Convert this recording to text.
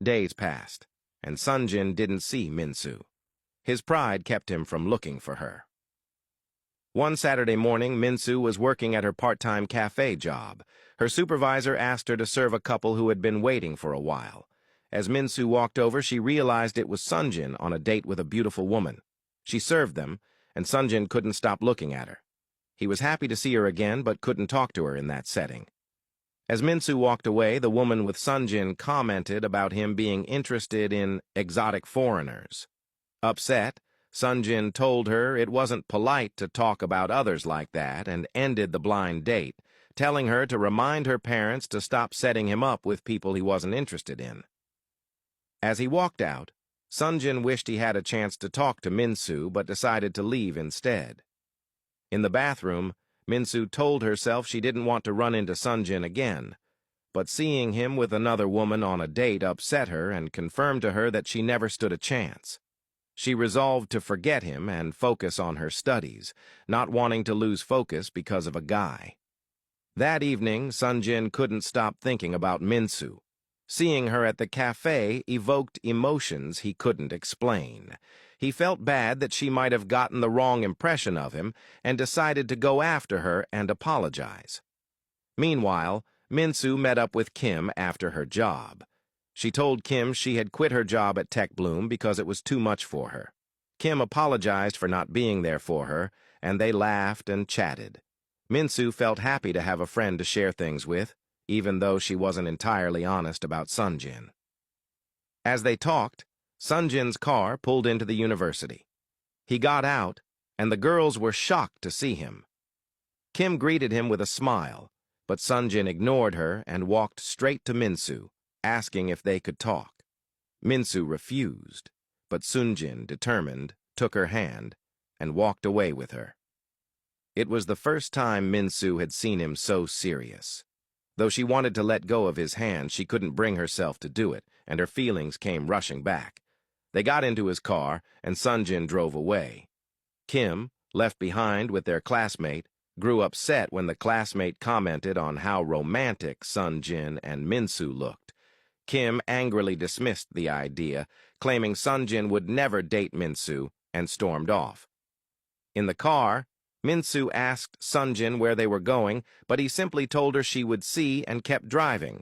Days passed, and Sonjin didn't see Minsu. His pride kept him from looking for her. One Saturday morning, Minsu was working at her part-time cafe job. Her supervisor asked her to serve a couple who had been waiting for a while. As Minsu walked over, she realized it was Sonjin on a date with a beautiful woman. She served them, and Sonjin couldn't stop looking at her. He was happy to see her again, but couldn't talk to her in that setting. As Minsu walked away, the woman with Sonjin commented about him being interested in exotic foreigners. Upset, Sonjin told her it wasn't polite to talk about others like that and ended the blind date, telling her to remind her parents to stop setting him up with people he wasn't interested in. As he walked out, Sonjin wished he had a chance to talk to Minsu but decided to leave instead. In the bathroom, Minsu told herself she didn't want to run into Sonjin again, but seeing him with another woman on a date upset her and confirmed to her that she never stood a chance. She resolved to forget him and focus on her studies, not wanting to lose focus because of a guy. That evening, Sonjin couldn't stop thinking about Minsu. Seeing her at the cafe evoked emotions he couldn't explain. He felt bad that she might have gotten the wrong impression of him and decided to go after her and apologize. Meanwhile, Minsu met up with Kim after her job. She told Kim she had quit her job at Tech Bloom because it was too much for her. Kim apologized for not being there for her, and they laughed and chatted. Minsu felt happy to have a friend to share things with, even though she wasn't entirely honest about Sonjin. As they talked, Sonjin's car pulled into the university. He got out, and the girls were shocked to see him. Kim greeted him with a smile, but Sonjin ignored her and walked straight to Minsu, asking if they could talk. Minsu refused, but Sonjin, determined, took her hand and walked away with her. It was the first time Minsu had seen him so serious. Though she wanted to let go of his hand, she couldn't bring herself to do it, and her feelings came rushing back. They got into his car, and Sonjin drove away. Kim, left behind with their classmate, grew upset when the classmate commented on how romantic Sonjin and Minsu looked. Kim angrily dismissed the idea, claiming Sonjin would never date Minsu, and stormed off. In the car, Minsu asked Sonjin where they were going, but he simply told her she would see and kept driving,